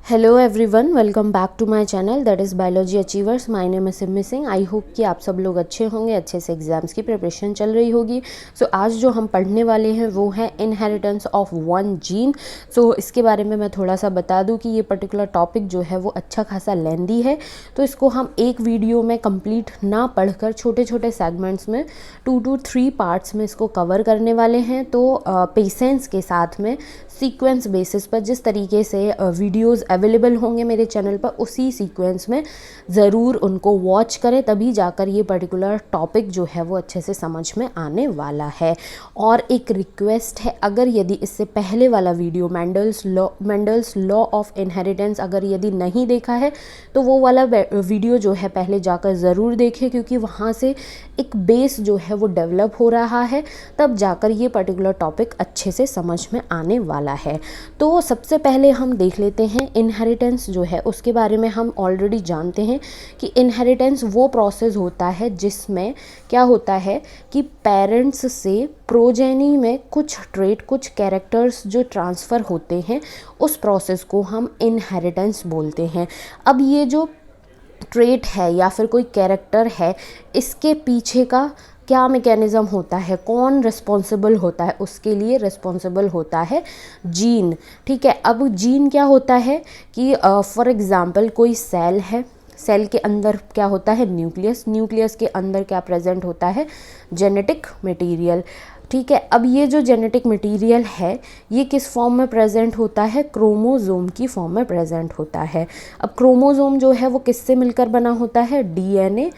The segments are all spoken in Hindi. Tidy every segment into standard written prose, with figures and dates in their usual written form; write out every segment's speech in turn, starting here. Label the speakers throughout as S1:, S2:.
S1: Hello everyone, welcome back to my channel that is biology achievers. My name is Simi Singh. I hope कि आप सब लोग अच्छे होंगे, अच्छे से एग्ज़ाम्स की प्रिपरेशन चल रही होगी। सो आज जो हम पढ़ने वाले हैं वो है इनहेरिटेंस ऑफ वन जीन। सो इसके बारे में मैं थोड़ा सा बता दूं कि ये पर्टिकुलर टॉपिक जो है वो अच्छा खासा लेंदी है, तो इसको हम एक वीडियो में कंप्लीट ना पढ़कर छोटे छोटे सेगमेंट्स में 2 to 3 पार्ट्स में इसको कवर करने वाले हैं। तो पेशेंस के साथ में सीक्वेंस बेसिस पर जिस तरीके से वीडियोस अवेलेबल होंगे मेरे चैनल पर, उसी सीक्वेंस में ज़रूर उनको वॉच करें, तभी जाकर ये पर्टिकुलर टॉपिक जो है वो अच्छे से समझ में आने वाला है। और एक रिक्वेस्ट है, अगर यदि इससे पहले वाला video Mendel's law of inheritance अगर यदि नहीं देखा है तो वो वाला वीडियो जो है पहले जाकर ज़रूर देखें, क्योंकि वहाँ से एक बेस जो है वो डेवलप हो रहा है, तब जाकर ये पर्टिकुलर टॉपिक अच्छे से समझ में आने वाला है। तो सबसे पहले हम देख लेते हैं इनहेरिटेंस जो है उसके बारे में। हम ऑलरेडी जानते हैं कि इनहेरिटेंस वो प्रोसेस होता है जिसमें क्या होता है कि पेरेंट्स से प्रोजेनी में कुछ ट्रेट, कुछ कैरेक्टर्स जो ट्रांसफ़र होते हैं, उस प्रोसेस को हम इनहेरिटेंस बोलते हैं। अब ये जो ट्रेट है या फिर कोई कैरेक्टर है, इसके पीछे का क्या मैकेनिज़्म होता है, कौन रिस्पॉन्सिबल होता है, उसके लिए रिस्पॉन्सिबल होता है जीन। ठीक है, अब जीन क्या होता है कि फॉर एग्ज़ाम्पल कोई सेल है, सेल के अंदर क्या होता है, न्यूक्लियस, न्यूक्लियस के अंदर क्या प्रेजेंट होता है, जेनेटिक मटेरियल। ठीक है, अब ये जो जेनेटिक मटेरियल है ये किस फॉर्म में प्रेजेंट होता है, क्रोमोज़ोम की फॉर्म में प्रेजेंट होता है। अब क्रोमोज़ोम जो है वो किससे मिलकर बना होता है, डीएनए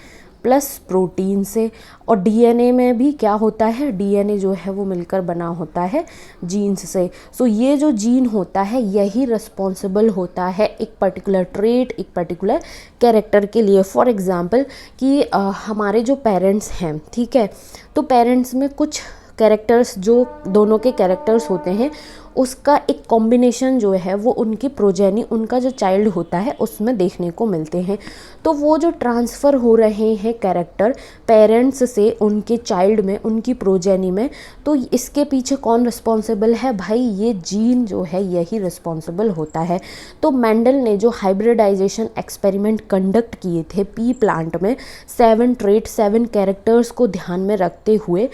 S1: प्लस प्रोटीन से। और डीएनए में भी क्या होता है, डीएनए जो है वो मिलकर बना होता है जीन्स से। सो ये जो जीन होता है यही रिस्पॉन्सिबल होता है एक पर्टिकुलर ट्रेट, एक पर्टिकुलर कैरेक्टर के लिए। फॉर एग्ज़ाम्पल कि हमारे जो पेरेंट्स हैं, ठीक है, तो पेरेंट्स में कुछ कैरेक्टर्स, जो दोनों के कैरेक्टर्स होते हैं, उसका एक कॉम्बिनेशन जो है वो उनकी प्रोजेनी, उनका जो चाइल्ड होता है उसमें देखने को मिलते हैं। तो वो जो ट्रांसफ़र हो रहे हैं कैरेक्टर पेरेंट्स से उनके चाइल्ड में, उनकी प्रोजेनी में, तो इसके पीछे कौन रिस्पॉन्सिबल है भाई, ये जीन जो है यही रिस्पॉन्सिबल होता है। तो मेंडल ने जो हाइब्रिडाइजेशन एक्सपेरिमेंट कंडक्ट किए थे पी प्लांट में, 7 ट्रेट, 7 कैरेक्टर्स को ध्यान में रखते हुए,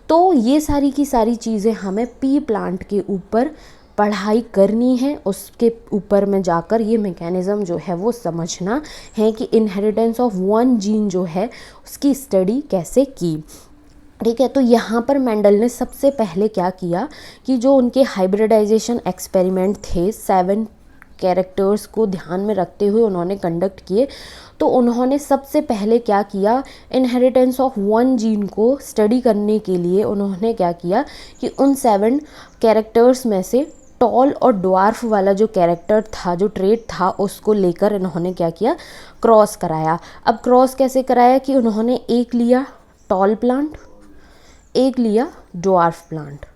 S1: तो ये सारी की सारी चीज़ें हमें पी प्लांट के ऊपर पढ़ाई करनी है, उसके ऊपर में जाकर ये मैकेनिज़्म जो है वो समझना है कि इनहेरिटेंस ऑफ वन जीन जो है उसकी स्टडी कैसे की। ठीक है, तो यहाँ पर मेंडल ने सबसे पहले क्या किया कि जो उनके हाइब्रिडाइजेशन एक्सपेरिमेंट थे 7 कैरेक्टर्स को ध्यान में रखते हुए उन्होंने कंडक्ट किए, तो उन्होंने सबसे पहले क्या किया, इनहेरिटेंस ऑफ वन जीन को स्टडी करने के लिए उन्होंने क्या किया कि उन 7 कैरेक्टर्स में से टॉल और ड्वार्फ वाला जो कैरेक्टर था, जो ट्रेट था, उसको लेकर इन्होंने क्या किया, क्रॉस कराया। अब क्रॉस कैसे कराया कि उन्होंने एक लिया टॉल प्लांट, एक लिया ड्वार्फ प्लांट।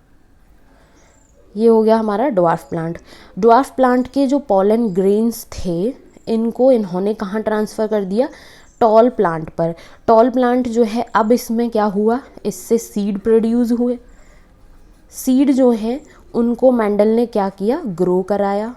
S1: ये हो गया हमारा ड्वार्फ प्लांट। ड्वार्फ प्लांट के जो पॉलन ग्रेन्स थे इनको इन्होंने कहाँ ट्रांसफ़र कर दिया, टॉल प्लांट पर। टॉल प्लांट जो है, अब इसमें क्या हुआ, इससे सीड प्रोड्यूस हुए। सीड जो है उनको मेंडल ने क्या किया, ग्रो कराया।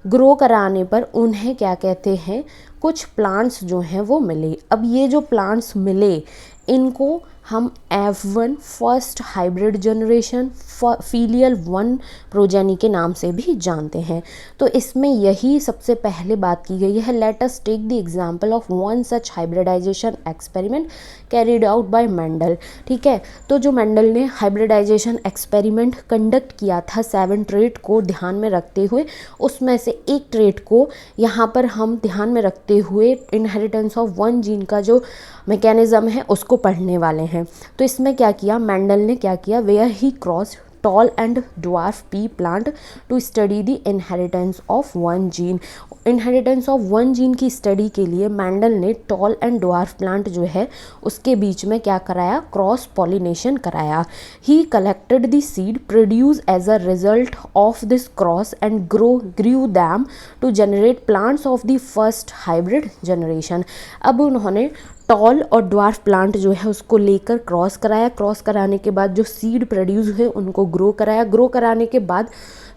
S1: ग्रो कराने पर उन्हें क्या कहते हैं, कुछ प्लांट्स जो हैं वो मिले। अब ये जो प्लांट्स मिले इनको हम F1 first hybrid generation filial 1 progeny के नाम से भी जानते हैं। तो इसमें यही सबसे पहले बात की गई है। Let us take the example of one such hybridisation experiment carried out by Mendel. ठीक है, तो जो मेंडल ने हाइब्रिडाइजेशन एक्सपेरिमेंट कंडक्ट किया था 7 ट्रेट को ध्यान में रखते हुए, उसमें से एक ट्रेट को यहाँ पर हम ध्यान में रखते हुए इनहेरिटेंस ऑफ वन जीन का जो मैकेनिज़्म है उसको पढ़ने वाले हैं। तो इसमें क्या किया, मेंडल ने क्या किया, where he cross tall and dwarf pea plant to study the inheritance of one gene. Inheritance of one gene की स्टडी के लिए मेंडल ने टॉल एंड ड्वार्फ प्लांट जो है उसके बीच में क्या कराया, क्रॉस पॉलिनेशन कराया। He collected the seed produce as a result of this cross and grew them to generate plants of the first hybrid generation. अब उन्होंने टॉल और ड्वार्फ प्लांट जो है उसको लेकर क्रॉस कराया। क्रॉस कराने के बाद जो सीड प्रोड्यूस हुए उनको ग्रो कराया। ग्रो कराने के बाद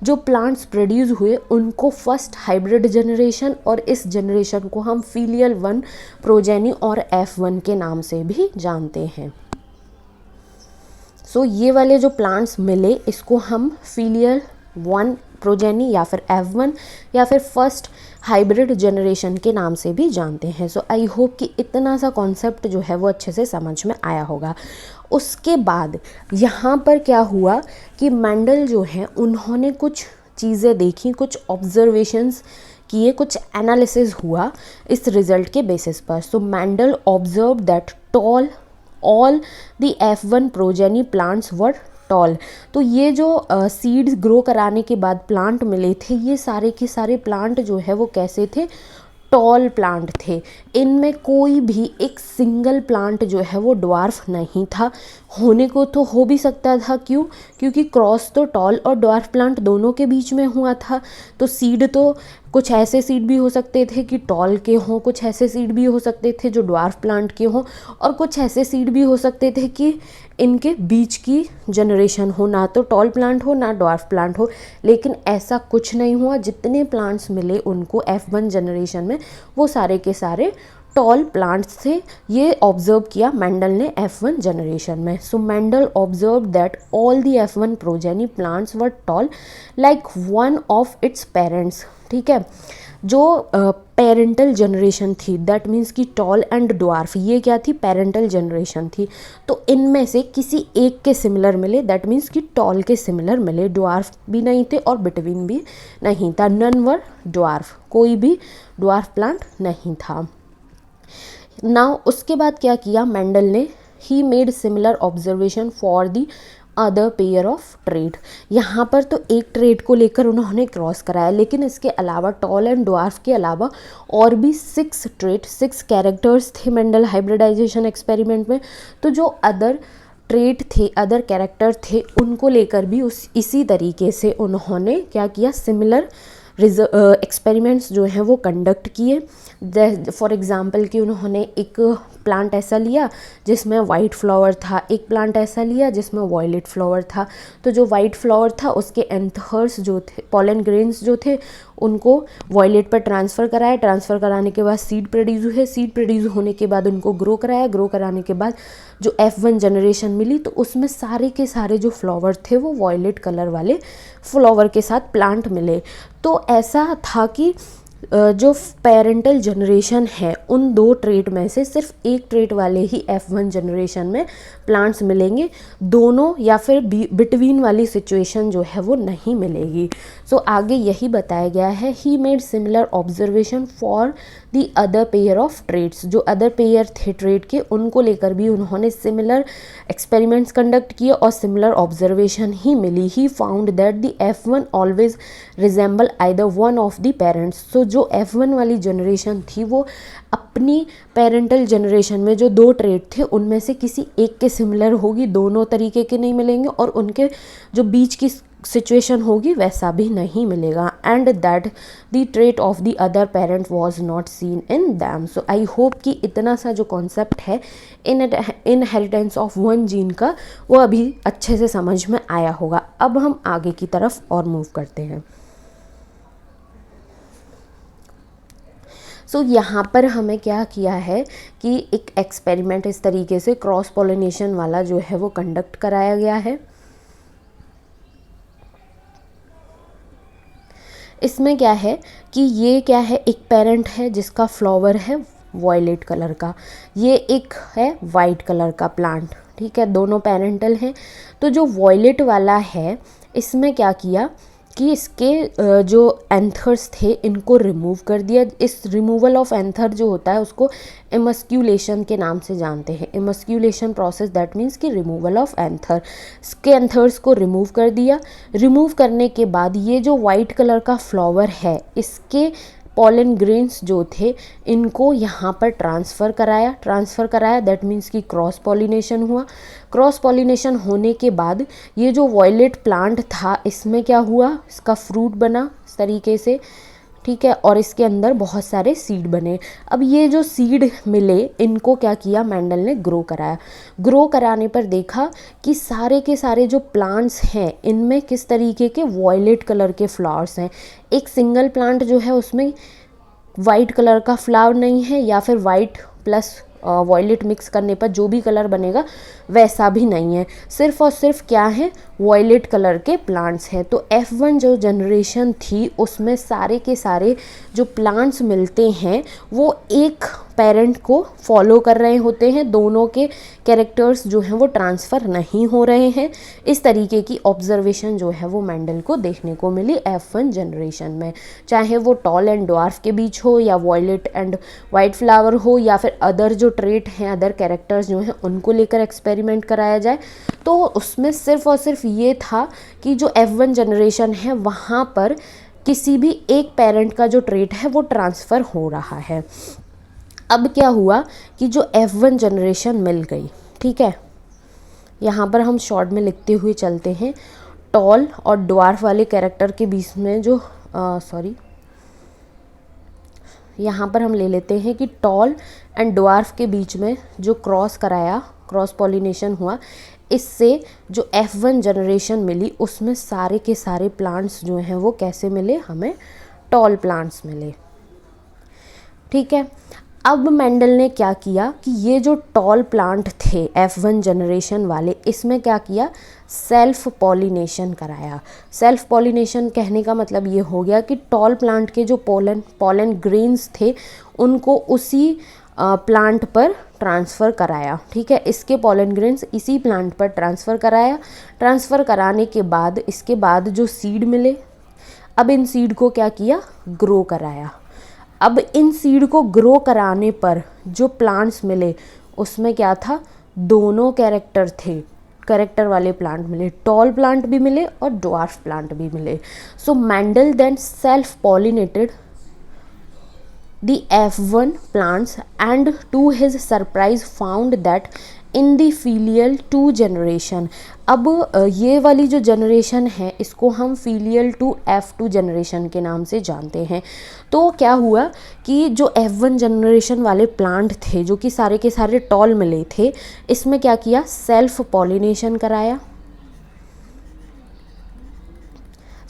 S1: जो प्लांट्स प्रोड्यूस हुए उनको फर्स्ट हाइब्रिड जनरेशन और इस जनरेशन को हम फीलियल 1 प्रोजेनी और F1 के नाम से भी जानते हैं। सो ये वाले जो प्लांट्स मिले इसको हम फीलियल 1 प्रोजेनी या फिर F1 या फिर फर्स्ट हाइब्रिड जनरेशन के नाम से भी जानते हैं। सो आई होप कि इतना सा कॉन्सेप्ट जो है वो अच्छे से समझ में आया होगा। उसके बाद यहाँ पर क्या हुआ कि मेंडल जो है उन्होंने कुछ चीज़ें देखी, कुछ ऑब्जर्वेशंस किए, कुछ एनालिसिस हुआ इस रिज़ल्ट के बेसिस पर। So Mendel observe that all the F1 progeny plants were tall. तो ये जो सीड्स ग्रो कराने के बाद प्लांट मिले थे, ये सारे के सारे प्लांट जो है वो कैसे थे, टॉल प्लांट थे। इनमें कोई भी एक सिंगल प्लांट जो है वो ड्वार्फ नहीं था। होने को तो हो भी सकता था, क्यों? क्योंकि क्रॉस तो टॉल और ड्वार्फ प्लांट दोनों के बीच में हुआ था। तो सीड तो कुछ ऐसे सीड भी हो सकते थे कि टॉल के हों, कुछ ऐसे सीड भी हो सकते थे जो ड्वार्फ प्लांट के हों, और कुछ ऐसे सीड भी हो सकते थे कि इनके बीच की जनरेशन हो, ना तो टॉल प्लांट हो ना ड्वार्फ प्लांट हो। लेकिन ऐसा कुछ नहीं हुआ। जितने प्लांट्स मिले उनको F1 जनरेशन में वो सारे के सारे टॉल प्लांट्स थे। ये ऑब्जर्व किया मेंडल ने F1 जनरेशन में। So Mendel observe that all the F1 progeny plants were tall like one of its parents. ठीक है, जो पेरेंटल जनरेशन थी, दैट मीन्स कि टॉल एंड ड्वार्फ, ये क्या थी, पेरेंटल जनरेशन थी। तो इनमें से किसी एक के सिमिलर मिले, दैट मीन्स कि टॉल के सिमिलर मिले, ड्वार्फ भी नहीं थे और बिटवीन भी नहीं था। नन वर ड्वार्फ, कोई भी ड्वार्फ प्लांट नहीं था। नाउ उसके बाद क्या किया मेंडल ने, he made similar observation for the other pair of trait. यहाँ पर तो एक ट्रेट को लेकर उन्होंने क्रॉस कराया, लेकिन इसके अलावा टॉल एंड ड्वार्फ के अलावा और भी 6 कैरेक्टर्स थे मेंडल हाइब्रिडाइजेशन एक्सपेरिमेंट में। तो जो अदर ट्रेट थे, अदर कैरेक्टर थे, उनको लेकर भी इसी तरीके से उन्होंने क्या किया, सिमिलर एक्सपेरिमेंट्स जो हैं वो कंडक्ट किए। फॉर एग्ज़ाम्पल कि उन्होंने एक प्लांट ऐसा लिया जिसमें वाइट फ्लावर था, एक प्लांट ऐसा लिया जिसमें वॉयलेट फ्लावर था। तो जो वाइट फ्लावर था उसके एंथर्स जो थे, पॉलन ग्रेन्स जो थे, उनको वॉयलेट पर ट्रांसफ़र कराया। ट्रांसफ़र कराने के बाद सीड प्रोड्यूस हुए, सीड प्रोड्यूस होने के बाद उनको ग्रो कराया। ग्रो कराने के बाद जो F1 जनरेशन मिली तो उसमें सारे के सारे जो फ्लावर थे वो वॉयलेट कलर वाले फ्लावर के साथ प्लांट मिले। तो ऐसा था कि जो पेरेंटल जनरेशन है उन 2 ट्रेट में से सिर्फ एक ट्रेट वाले ही F1 जनरेशन में प्लांट्स मिलेंगे, दोनों या फिर बिटवीन वाली सिचुएशन जो है वो नहीं मिलेगी। सो आगे यही बताया गया है, he made similar observation for the other pair of traits. जो अदर पेयर थे ट्रेट के, उनको लेकर भी उन्होंने सिमिलर एक्सपेरिमेंट्स कंडक्ट किए और सिमिलर ऑब्जर्वेशन ही मिली। He found that the F1 always resemble either one of the parents. So जो F1 वाली जनरेशन थी वो अपनी पेरेंटल जनरेशन में जो 2 ट्रेट थे उनमें से किसी एक के सिमिलर होगी, दोनों तरीके के नहीं मिलेंगे, और उनके जो बीच की सिचुएशन होगी वैसा भी नहीं मिलेगा। And that the trait of the other parent was not seen in them. So I hope कि इतना सा जो कॉन्सेप्ट है इनहेरिटेंस ऑफ 1 जीन का वो अभी अच्छे से समझ में आया होगा। अब हम आगे की तरफ और मूव करते हैं। सो यहाँ पर हमें क्या किया है कि एक एक्सपेरिमेंट इस तरीके से क्रॉस पॉलिनेशन वाला जो है वो कंडक्ट कराया गया है। इसमें क्या है कि ये क्या है, एक पेरेंट है जिसका फ्लावर है वॉयलेट कलर का, ये एक है वाइट कलर का प्लांट। ठीक है, दोनों पेरेंटल हैं। तो जो वॉयलेट वाला है इसमें क्या किया कि इसके जो एंथर्स थे इनको रिमूव कर दिया। इस रिमूवल ऑफ एंथर जो होता है उसको एमस्क्यूलेशन के नाम से जानते हैं। एमस्क्यूलेशन प्रोसेस, दैट मीन्स कि रिमूवल ऑफ एंथर। इसके एंथर्स को रिमूव कर दिया। रिमूव करने के बाद ये जो वाइट कलर का फ्लावर है इसके पॉलन ग्रेन्स जो थे इनको यहाँ पर ट्रांसफ़र कराया। दैट मीन्स कि क्रॉस पॉलिनेशन हुआ। क्रॉस पॉलिनेशन होने के बाद ये जो वॉयलेट प्लांट था इसमें क्या हुआ, इसका फ्रूट बना इस तरीके से। ठीक है, और इसके अंदर बहुत सारे सीड बने। अब ये जो सीड मिले इनको क्या किया, मेंडल ने ग्रो कराया। ग्रो कराने पर देखा कि सारे के सारे जो प्लांट्स हैं इनमें किस तरीके के वॉयलेट कलर के फ्लावर्स हैं। एक सिंगल प्लांट जो है उसमें वाइट कलर का फ्लावर नहीं है, या फिर वाइट प्लस वॉयलेट मिक्स करने पर जो भी कलर बनेगा वैसा भी नहीं है। सिर्फ और सिर्फ क्या है, वॉयलेट कलर के प्लांट्स हैं। तो F1 जो जनरेशन थी उसमें सारे के सारे जो प्लांट्स मिलते हैं वो एक पेरेंट को फॉलो कर रहे होते हैं, दोनों के कैरेक्टर्स जो हैं वो ट्रांसफ़र नहीं हो रहे हैं। इस तरीके की ऑब्जर्वेशन जो है वो मेंडल को देखने को मिली F1 जनरेशन में। चाहे वो टॉल एंड ड्वार्फ के बीच हो, या वॉयलेट एंड वाइट फ्लावर हो, या फिर अदर जो ट्रेट हैं, अदर कैरेक्टर्स जो हैं उनको लेकर एक्सपेरिमेंट कराया जाए, तो उसमें सिर्फ और सिर्फ ये था कि जो F1 जनरेशन है वहाँ पर किसी भी एक पेरेंट का जो ट्रेट है वो ट्रांसफ़र हो रहा है। अब क्या हुआ कि जो F1 जनरेशन मिल गई, ठीक है, यहाँ पर हम शॉर्ट में लिखते हुए चलते हैं। टॉल और ड्वार्फ वाले कैरेक्टर के बीच में जो यहाँ पर हम ले लेते हैं कि टॉल एंड ड्वार्फ के बीच में जो क्रॉस कराया, क्रॉस पॉलिनेशन हुआ, इससे जो F1 जनरेशन मिली उसमें सारे के सारे प्लांट्स जो हैं वो कैसे मिले, हमें टॉल प्लांट्स मिले। ठीक है, अब मेंडल ने क्या किया कि ये जो टॉल प्लांट थे F1 जनरेशन वाले, इसमें क्या किया, सेल्फ पॉलिनेशन कराया। सेल्फ पॉलिनेशन कहने का मतलब ये हो गया कि टॉल प्लांट के जो पॉलन ग्रेन्स थे उनको उसी प्लांट पर ट्रांसफ़र कराया। ठीक है, इसके पॉलन ग्रेन्स इसी प्लांट पर ट्रांसफ़र कराया। ट्रांसफ़र कराने के बाद इसके बाद जो सीड मिले, अब इन सीड को क्या किया, ग्रो कराया। अब इन सीड को ग्रो कराने पर जो प्लांट्स मिले उसमें क्या था, दोनों कैरेक्टर थे, कैरेक्टर वाले प्लांट मिले, टॉल प्लांट भी मिले और ड्वार्फ प्लांट भी मिले। So Mendel then self pollinated the F1 plants and to his surprise found that in the filial 2 generation, अब ये वाली जो जनरेशन है इसको हम filial to F2 जनरेशन के नाम से जानते हैं। तो क्या हुआ कि जो F1 जनरेशन वाले प्लांट थे जो कि सारे के सारे टॉल मिले थे, इसमें क्या किया, सेल्फ पॉलिनेशन कराया।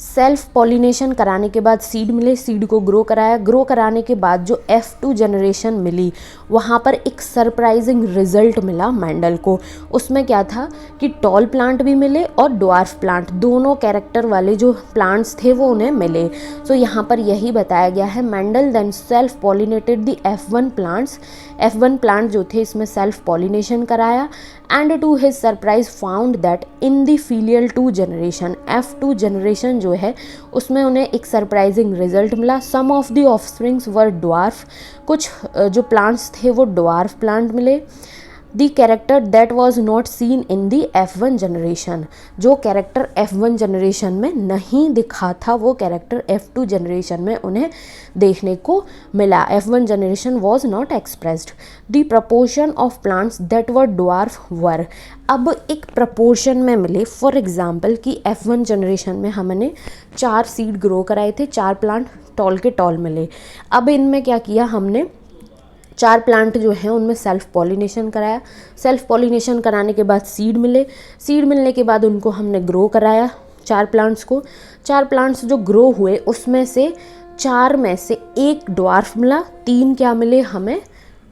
S1: सेल्फ पॉलिनेशन कराने के बाद सीड मिले, सीड को ग्रो कराया। ग्रो कराने के बाद जो F2 जनरेशन मिली वहाँ पर एक सरप्राइजिंग रिजल्ट मिला मेंडल को। उसमें क्या था कि टॉल प्लांट भी मिले और ड्वार्फ प्लांट, दोनों कैरेक्टर वाले जो प्लांट्स थे वो उन्हें मिले। सो यहाँ पर यही बताया गया है, Mendel then self pollinated the F1 plants, F1 plant जो थे इसमें सेल्फ पॉलिनेशन कराया and to his surprise found that in the filial 2 generation, F2 generation जो है उसमें उन्हें एक सरप्राइजिंग रिजल्ट मिला। Some of the offsprings were dwarf, कुछ जो प्लांट्स थे वो ड्वार्फ प्लांट मिले। The character that was not seen in the F1 generation, जो कैरेक्टर F1 जनरेशन में नहीं दिखा था वो कैरेक्टर F2 जनरेशन में उन्हें देखने को मिला। F1 generation was not expressed. The proportion of plants that were dwarf were, अब एक प्रपोर्शन में मिले। फॉर एग्जाम्पल कि F1 जनरेशन में हमने 4 सीड ग्रो कराए थे, 4 प्लांट टॉल के टॉल मिले। अब इनमें क्या किया हमने, 4 प्लांट जो हैं उनमें सेल्फ पॉलिनेशन कराया। सेल्फ पॉलिनेशन कराने के बाद सीड मिले, सीड मिलने के बाद उनको हमने ग्रो कराया 4 प्लांट्स को। 4 प्लांट्स जो ग्रो हुए उसमें से 4 में से 1 ड्वार्फ मिला, 3 क्या मिले हमें,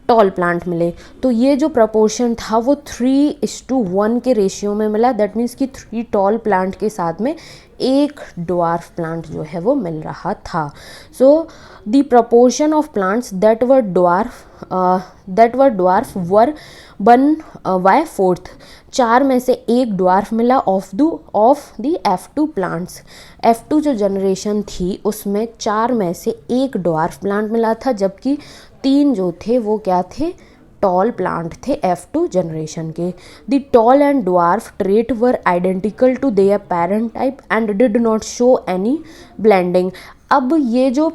S1: टॉल प्लांट मिले। तो ये जो प्रपोर्शन था वो 3:1 के रेशियो में मिला। दैट मीन्स कि 3 टॉल प्लांट के साथ में 1 ड्वार्फ प्लांट जो है वो मिल रहा था। So the proportion of plants that were dwarf were 1/4, 4 में से 1 ड्वार्फ मिला of the F2 plants. F2 जो जनरेशन थी उसमें 4 में से 1 ड्वार्फ प्लांट मिला था, जबकि 3 जो थे वो क्या थे, टॉल प्लांट थे F2 जनरेशन के। The tall and dwarf trait were identical to their parent type and did not show any blending. अब ये जो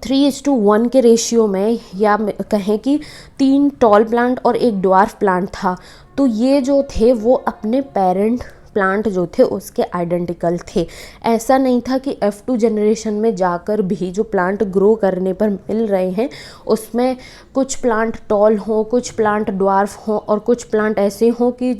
S1: 3:1 के रेशियो में, या कहें कि 3 टॉल प्लांट और 1 ड्वार्फ प्लांट था, तो ये जो थे वो अपने पेरेंट प्लांट जो थे उसके आइडेंटिकल थे। ऐसा नहीं था कि F2 जनरेशन में जाकर भी जो प्लांट ग्रो करने पर मिल रहे हैं उसमें कुछ प्लांट टॉल हों, कुछ प्लांट ड्वार्फ हों और कुछ प्लांट ऐसे हों कि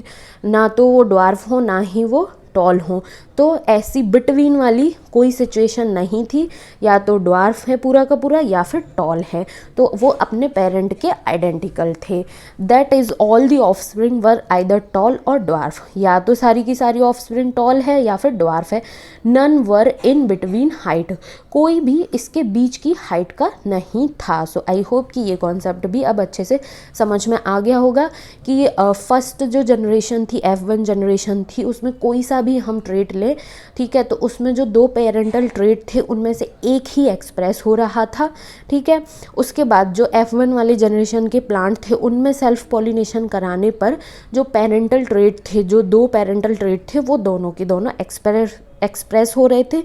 S1: ना तो वो ड्वार्फ हो ना ही वो टॉल हों। तो ऐसी बिटवीन वाली कोई सिचुएशन नहीं थी, या तो ड्वार्फ है पूरा का पूरा या फिर टॉल है, तो वो अपने पेरेंट के आइडेंटिकल थे। That is all the offspring were either tall और ड्वार्फ, या तो सारी की सारी ऑफस्प्रिंग टॉल है या फिर ड्वार्फ है। None were in between height, कोई भी इसके बीच की हाइट का नहीं था। सो आई होप कि ये कॉन्सेप्ट भी अब अच्छे से समझ में आ गया होगा कि फर्स्ट जो जनरेशन थी F1 जनरेशन थी उसमें कोई सा भी हम ट्रेट लें, ठीक है, तो उसमें जो 2 पेरेंटल ट्रेट थे उनमें से एक ही एक्सप्रेस हो रहा था, ठीक है। उसके बाद जो F1 वाले जनरेशन के प्लांट थे उनमें सेल्फ पॉलिनेशन कराने पर जो पेरेंटल ट्रेट थे, जो 2 पेरेंटल ट्रेट थे वो दोनों के दोनों एक्सप्रेस हो रहे थे,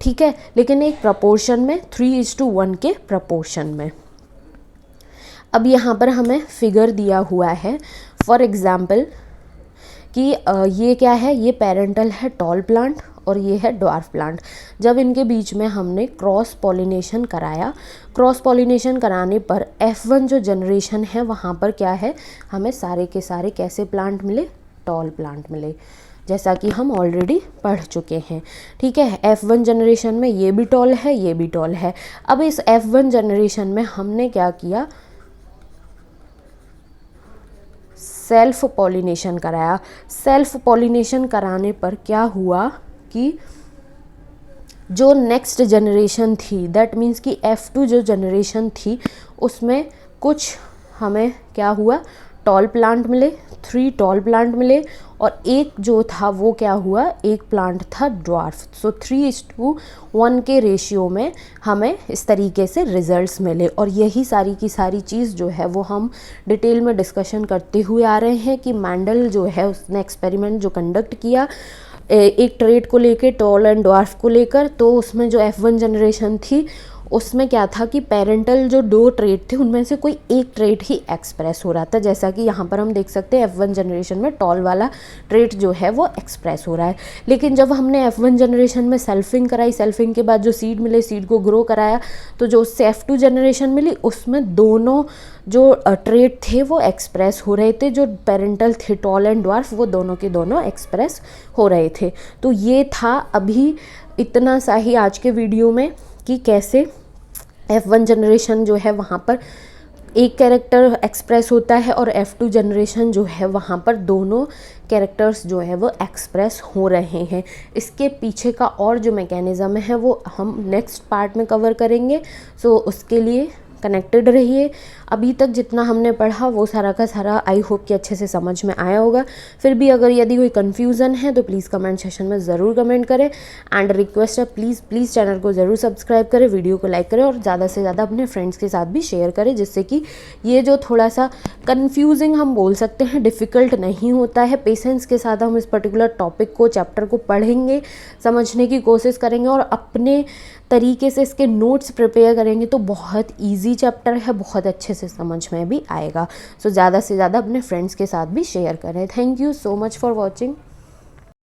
S1: ठीक है, लेकिन एक प्रपोर्शन में 3:1 के प्रपोर्शन में। अब यहाँ पर हमें फिगर दिया हुआ है फॉर एग्ज़ाम्पल कि ये क्या है, ये पेरेंटल है टॉल प्लांट और ये है ड्वार्फ प्लांट। जब इनके बीच में हमने क्रॉस पॉलिनेशन कराया, क्रॉस पॉलिनेशन कराने पर F1 जो जनरेशन है वहाँ पर क्या है, हमें सारे के सारे कैसे प्लांट मिले, टॉल प्लांट मिले, जैसा कि हम ऑलरेडी पढ़ चुके हैं, ठीक है। F1 जनरेशन में ये भी टॉल है, ये भी टॉल है। अब इस F1 जनरेशन में हमने क्या किया, सेल्फ पॉलिनेशन कराया। सेल्फ पॉलिनेशन कराने पर क्या हुआ कि जो नेक्स्ट जनरेशन थी, दैट मीन्स कि F2 जो जनरेशन थी उसमें कुछ हमें क्या हुआ, टॉल प्लांट मिले, 3 टॉल प्लांट मिले, और एक जो था वो क्या हुआ, एक प्लांट था ड्वार्फ। सो 3:1 के रेशियो में हमें इस तरीके से रिजल्ट्स मिले। और यही सारी की सारी चीज़ जो है वो हम डिटेल में डिस्कशन करते हुए आ रहे हैं कि मैंडल जो है उसने एक्सपेरिमेंट जो कंडक्ट किया एक ट्रेट को लेकर, टॉल एंड ड्वार्फ को लेकर, तो उसमें जो F1 जनरेशन थी उसमें क्या था कि पेरेंटल जो 2 ट्रेट थे उनमें से कोई एक ट्रेट ही एक्सप्रेस हो रहा था, जैसा कि यहाँ पर हम देख सकते हैं F1 जनरेशन में टॉल वाला ट्रेट जो है वो एक्सप्रेस हो रहा है। लेकिन जब हमने F1 जनरेशन में सेल्फिंग कराई, सेल्फिंग के बाद जो सीड मिले, सीड को ग्रो कराया, तो जो उससे F2 जनरेशन मिली उसमें दोनों जो ट्रेट थे वो एक्सप्रेस हो रहे थे, जो पेरेंटल थे टॉल एंड ड्वार्फ वो दोनों के दोनों एक्सप्रेस हो रहे थे। तो ये था अभी इतना सा ही आज के वीडियो में कि कैसे F1 जनरेशन जो है वहाँ पर एक कैरेक्टर एक्सप्रेस होता है और F2 जनरेशन जो है वहाँ पर दोनों कैरेक्टर्स जो है वो एक्सप्रेस हो रहे हैं। इसके पीछे का और जो मैकेनिज़्म है वो हम नेक्स्ट पार्ट में कवर करेंगे। सो उसके लिए कनेक्टेड रहिए। अभी तक जितना हमने पढ़ा वो सारा का सारा आई होप कि अच्छे से समझ में आया होगा। फिर भी अगर यदि कोई कन्फ्यूज़न है तो प्लीज़ कमेंट सेशन में ज़रूर कमेंट करें। एंड रिक्वेस्ट है प्लीज़ चैनल को ज़रूर सब्सक्राइब करें, वीडियो को लाइक करें और ज़्यादा से ज़्यादा अपने फ्रेंड्स के साथ भी शेयर करें, जिससे कि ये जो थोड़ा सा कन्फ्यूजिंग हम बोल सकते हैं, डिफ़िकल्ट नहीं होता है। पेशेंस के साथ हम इस पर्टिकुलर टॉपिक को, चैप्टर को पढ़ेंगे, समझने की कोशिश करेंगे और अपने तरीके से इसके नोट्स प्रिपेयर करेंगे तो बहुत इजी चैप्टर है, बहुत अच्छे से समझ में भी आएगा। सो ज़्यादा से ज़्यादा अपने फ्रेंड्स के साथ भी शेयर करें। Thank you so much for watching.